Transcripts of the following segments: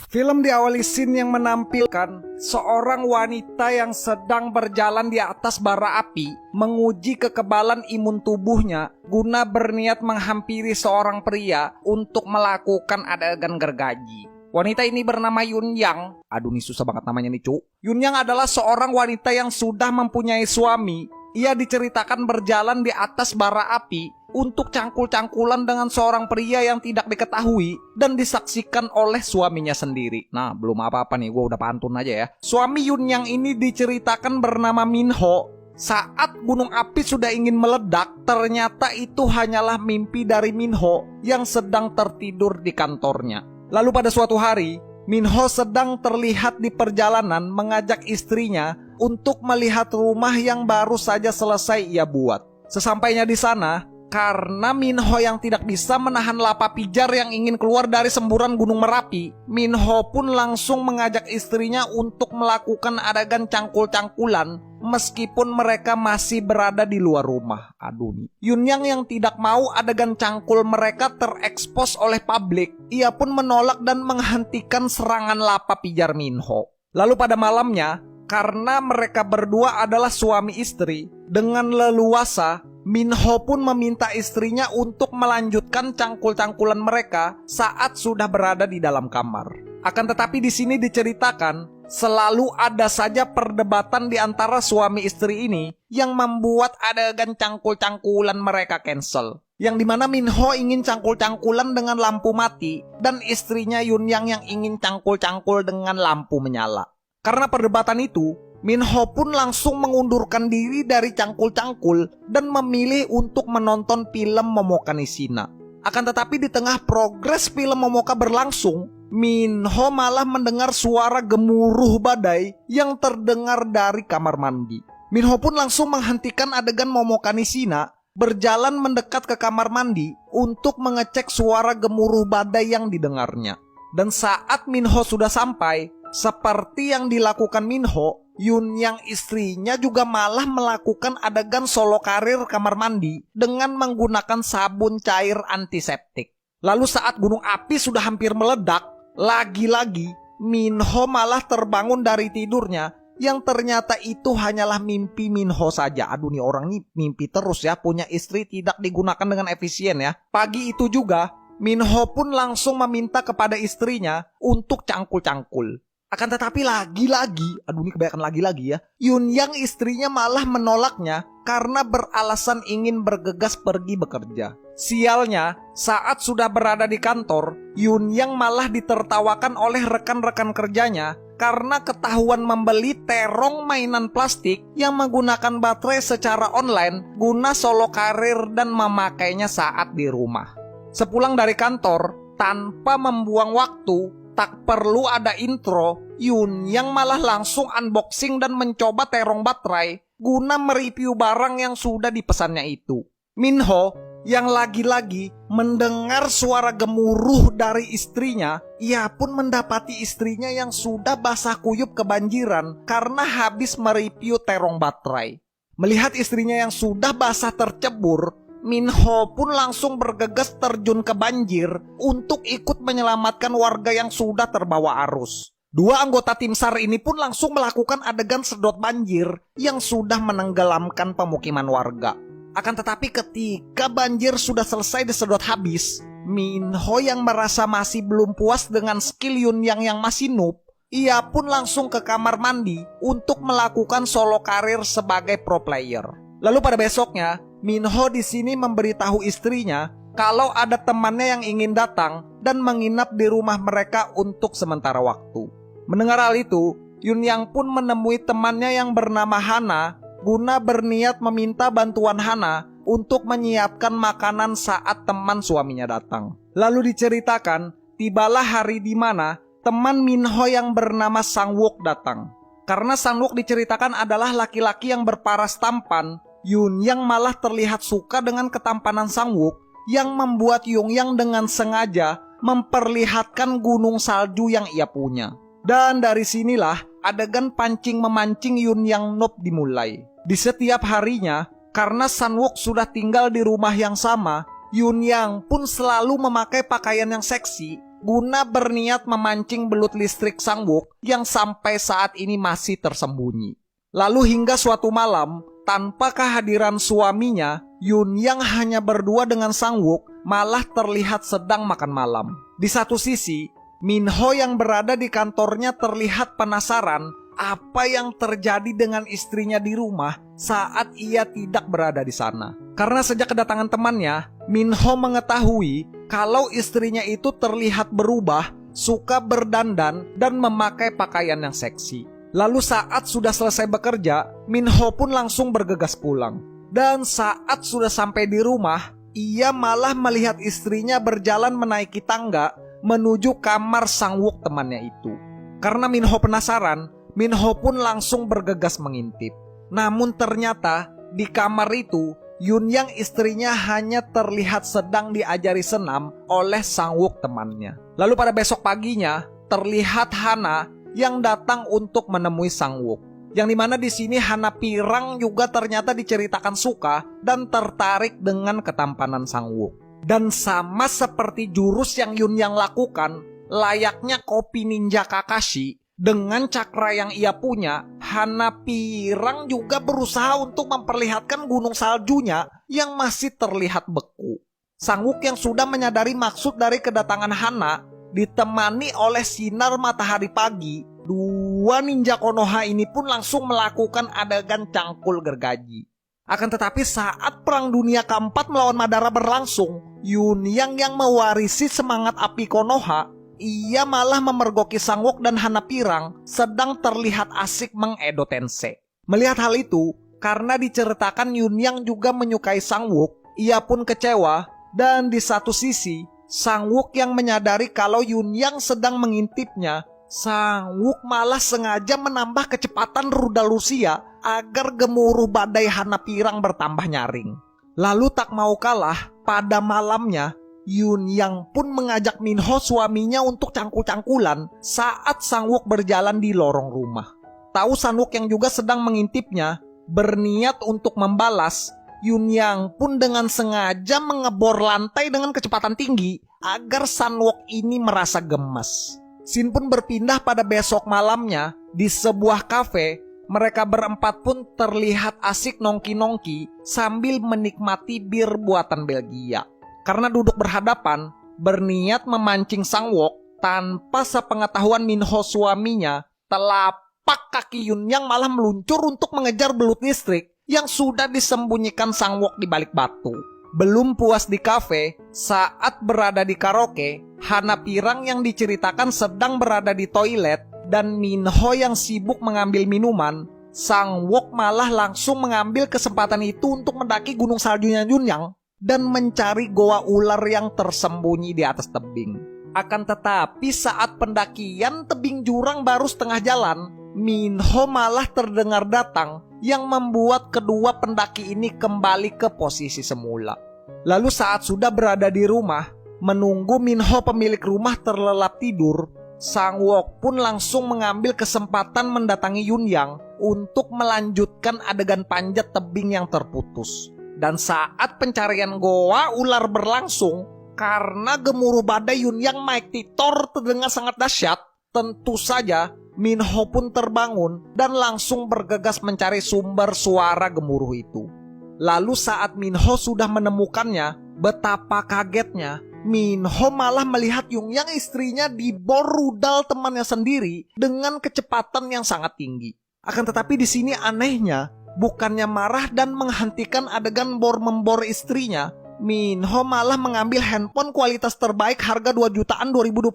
Film diawali scene yang menampilkan seorang wanita yang sedang berjalan di atas bara api menguji kekebalan imun tubuhnya guna berniat menghampiri seorang pria untuk melakukan adegan gergaji. Wanita ini bernama Yun Yang. Aduh, ini susah banget namanya nih, cu. Yun Yang adalah seorang wanita yang sudah mempunyai suami. Ia diceritakan berjalan di atas bara api untuk cangkul-cangkulan dengan seorang pria yang tidak diketahui dan disaksikan oleh suaminya sendiri. Nah, belum apa-apa nih, gue udah pantun aja ya. Suami Yun Yang ini diceritakan bernama Min Ho. Saat gunung api sudah ingin meledak, ternyata itu hanyalah mimpi dari Min Ho yang sedang tertidur di kantornya. Lalu pada suatu hari, Min Ho sedang terlihat di perjalanan mengajak istrinya untuk melihat rumah yang baru saja selesai ia buat. Sesampainya di sana, karena Min Ho yang tidak bisa menahan lapa pijar yang ingin keluar dari semburan gunung Merapi, Min Ho pun langsung mengajak istrinya untuk melakukan adegan cangkul-cangkulan meskipun mereka masih berada di luar rumah. Aduh nih. Yun Yang yang tidak mau adegan cangkul mereka terekspos oleh publik, ia pun menolak dan menghentikan serangan lapa pijar Min Ho. Lalu pada malamnya, karena mereka berdua adalah suami istri, dengan leluasa Min Ho pun meminta istrinya untuk melanjutkan cangkul-cangkulan mereka saat sudah berada di dalam kamar. Akan tetapi di sini diceritakan selalu ada saja perdebatan di antara suami istri ini yang membuat adegan cangkul-cangkulan mereka cancel. Yang dimana Min Ho ingin cangkul-cangkulan dengan lampu mati dan istrinya Yun Yang yang ingin cangkul-cangkul dengan lampu menyala. Karena perdebatan itu, Min Ho pun langsung mengundurkan diri dari cangkul-cangkul dan memilih untuk menonton film Momoka ni Shina. Akan tetapi di tengah progres film Momoka berlangsung, Min Ho malah mendengar suara gemuruh badai yang terdengar dari kamar mandi. Min Ho pun langsung menghentikan adegan Momoka ni Shina, berjalan mendekat ke kamar mandi untuk mengecek suara gemuruh badai yang didengarnya. Dan saat Min Ho sudah sampai, seperti yang dilakukan Min Ho, Yun Yang istrinya juga malah melakukan adegan solo karir kamar mandi dengan menggunakan sabun cair antiseptik. Lalu saat gunung api sudah hampir meledak, lagi-lagi Min Ho malah terbangun dari tidurnya yang ternyata itu hanyalah mimpi Min Ho saja. Aduh, nih orang nih mimpi terus ya, punya istri tidak digunakan dengan efisien ya. Pagi itu juga Min Ho pun langsung meminta kepada istrinya untuk cangkul-cangkul. Akan tetapi lagi-lagi, aduh ini kebanyakan lagi-lagi ya, Yun Yang istrinya malah menolaknya karena beralasan ingin bergegas pergi bekerja. Sialnya, saat sudah berada di kantor, Yun Yang malah ditertawakan oleh rekan-rekan kerjanya karena ketahuan membeli terong mainan plastik yang menggunakan baterai secara online guna solo karir dan memakainya saat di rumah. Sepulang dari kantor, tanpa membuang waktu, tak perlu ada intro, Yun Yang malah langsung unboxing dan mencoba terong baterai guna mereview barang yang sudah dipesannya itu. Min Ho yang lagi-lagi mendengar suara gemuruh dari istrinya, ia pun mendapati istrinya yang sudah basah kuyup kebanjiran karena habis mereview terong baterai. Melihat istrinya yang sudah basah tercebur, Min Ho pun langsung bergegas terjun ke banjir untuk ikut menyelamatkan warga yang sudah terbawa arus. Dua anggota tim SAR ini pun langsung melakukan adegan sedot banjir yang sudah menenggelamkan pemukiman warga. Akan tetapi ketika banjir sudah selesai disedot habis, Min Ho yang merasa masih belum puas dengan skill Yun yang masih noob, ia pun langsung ke kamar mandi untuk melakukan solo karir sebagai pro player. Lalu pada besoknya, Min Ho di sini memberitahu istrinya kalau ada temannya yang ingin datang dan menginap di rumah mereka untuk sementara waktu. Mendengar hal itu, Yun Yang pun menemui temannya yang bernama Hana guna berniat meminta bantuan Hana untuk menyiapkan makanan saat teman suaminya datang. Lalu diceritakan, tibalah hari di mana teman Min Ho yang bernama Sang Wook datang. Karena Sang Wook diceritakan adalah laki-laki yang berparas tampan, Yun Yang malah terlihat suka dengan ketampanan Sang Wook yang membuat Yun Yang dengan sengaja memperlihatkan gunung salju yang ia punya. Dan dari sinilah adegan pancing-memancing Yun Yang noob dimulai. Di setiap harinya, karena Sang Wook sudah tinggal di rumah yang sama, Yun Yang pun selalu memakai pakaian yang seksi guna berniat memancing belut listrik Sang Wook yang sampai saat ini masih tersembunyi. Lalu hingga suatu malam, tanpa kehadiran suaminya, Yun Yang hanya berdua dengan Sang Wook malah terlihat sedang makan malam. Di satu sisi, Min Ho yang berada di kantornya terlihat penasaran apa yang terjadi dengan istrinya di rumah saat ia tidak berada di sana. Karena sejak kedatangan temannya, Min Ho mengetahui kalau istrinya itu terlihat berubah, suka berdandan dan memakai pakaian yang seksi. Lalu saat sudah selesai bekerja, Min Ho pun langsung bergegas pulang. Dan saat sudah sampai di rumah, ia malah melihat istrinya berjalan menaiki tangga menuju kamar Sang Wook temannya itu. Karena Min Ho penasaran, Min Ho pun langsung bergegas mengintip. Namun ternyata di kamar itu, Yun Yang istrinya hanya terlihat sedang diajari senam oleh Sang Wook temannya. Lalu pada besok paginya, terlihat Hana yang datang untuk menemui Sang Wook. Yang dimana di sini Hana Pirang juga ternyata diceritakan suka dan tertarik dengan ketampanan Sang Wook. Dan sama seperti jurus yang Yun Yang lakukan, layaknya kopi ninja Kakashi, dengan cakra yang ia punya, Hana Pirang juga berusaha untuk memperlihatkan gunung saljunya yang masih terlihat beku. Sang Wook yang sudah menyadari maksud dari kedatangan Hana, ditemani oleh sinar matahari pagi, dua ninja Konoha ini pun langsung melakukan adegan cangkul gergaji. Akan tetapi saat Perang Dunia keempat melawan Madara berlangsung, Yun Yang mewarisi semangat api Konoha, ia malah memergoki Sang Wook dan Hana Pirang sedang terlihat asik mengedo Tensei. Melihat hal itu, karena diceritakan Yun Yang juga menyukai Sang Wook, ia pun kecewa. Dan di satu sisi, Sang Wook yang menyadari kalau Yun Yang sedang mengintipnya, Sang Wook malah sengaja menambah kecepatan rudal Rusia agar gemuruh badai Hana Pirang bertambah nyaring. Lalu tak mau kalah, pada malamnya Yun Yang pun mengajak Min Ho suaminya untuk cangkul-cangkulan saat Sang Wook berjalan di lorong rumah. Tahu Sang Wook yang juga sedang mengintipnya, berniat untuk membalas, Yun Yang pun dengan sengaja mengebor lantai dengan kecepatan tinggi agar Sang Wook ini merasa gemes. Scene pun berpindah pada besok malamnya di sebuah kafe. Mereka berempat pun terlihat asik nongki-nongki sambil menikmati bir buatan Belgia. Karena duduk berhadapan, berniat memancing Sang Wook, tanpa sepengetahuan Min Ho suaminya, telapak kaki Yun Yang malah meluncur untuk mengejar belut listrik yang sudah disembunyikan Sang Wook di balik batu. Belum puas di kafe, saat berada di karaoke, Hana Pirang yang diceritakan sedang berada di toilet dan Min Ho yang sibuk mengambil minuman, Sang Wook malah langsung mengambil kesempatan itu untuk mendaki gunung saljunya Yun Yang dan mencari goa ular yang tersembunyi di atas tebing. Akan tetapi saat pendakian tebing jurang baru setengah jalan, Min Ho malah terdengar datang yang membuat kedua pendaki ini kembali ke posisi semula. Lalu saat sudah berada di rumah, menunggu Min Ho pemilik rumah terlelap tidur, Sang Wook pun langsung mengambil kesempatan mendatangi Yun Yang untuk melanjutkan adegan panjat tebing yang terputus. Dan saat pencarian goa ular berlangsung, karena gemuruh badai Yun Yang Mike Titor terdengar sangat dahsyat, tentu saja Min Ho pun terbangun dan langsung bergegas mencari sumber suara gemuruh itu. Lalu saat Min Ho sudah menemukannya, betapa kagetnya Min Ho malah melihat Yun Yang istrinya dibor rudal temannya sendiri dengan kecepatan yang sangat tinggi. Akan tetapi di sini anehnya, bukannya marah dan menghentikan adegan bor-membor istrinya, Min Ho malah mengambil handphone kualitas terbaik harga 2 jutaan 2021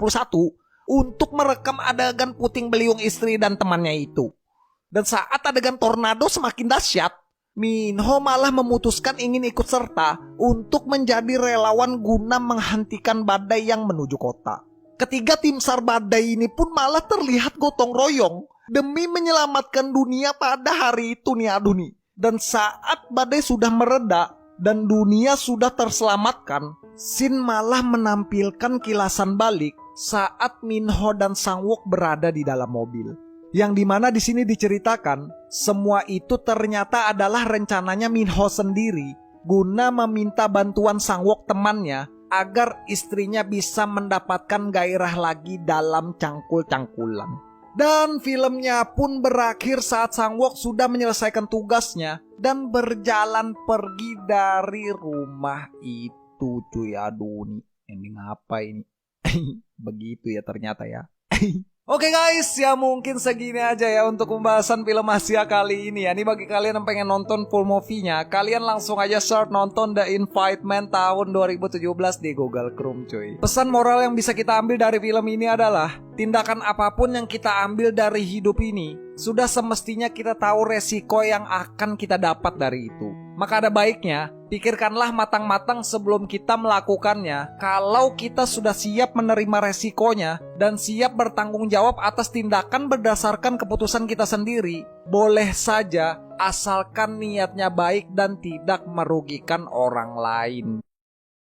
untuk merekam adegan puting beliung istri dan temannya itu. Dan saat adegan tornado semakin dahsyat, Min Ho malah memutuskan ingin ikut serta untuk menjadi relawan guna menghentikan badai yang menuju kota. Ketiga tim SAR badai ini pun malah terlihat gotong royong demi menyelamatkan dunia pada hari itu nih aduh nih. Dan saat badai sudah mereda dan dunia sudah terselamatkan, Shin malah menampilkan kilasan balik saat Min Ho dan Sang Wook berada di dalam mobil. Yang dimana di sini diceritakan semua itu ternyata adalah rencananya Min Ho sendiri guna meminta bantuan Sang Wook temannya agar istrinya bisa mendapatkan gairah lagi dalam cangkul-cangkulan. Dan filmnya pun berakhir saat Sang Wok sudah menyelesaikan tugasnya dan berjalan pergi dari rumah itu, cuy. Aduh, nih ending apa ini? Begitu ya ternyata ya. Oke guys, ya mungkin segini aja ya untuk pembahasan film Asia kali ini ya. Ini bagi kalian yang pengen nonton full movie-nya, kalian langsung aja search nonton The Invitement tahun 2017 di Google Chrome, cuy. Pesan moral yang bisa kita ambil dari film ini adalah, tindakan apapun yang kita ambil dari hidup ini, sudah semestinya kita tahu resiko yang akan kita dapat dari itu. Maka ada baiknya, pikirkanlah matang-matang sebelum kita melakukannya. Kalau kita sudah siap menerima resikonya dan siap bertanggung jawab atas tindakan berdasarkan keputusan kita sendiri, boleh saja asalkan niatnya baik dan tidak merugikan orang lain.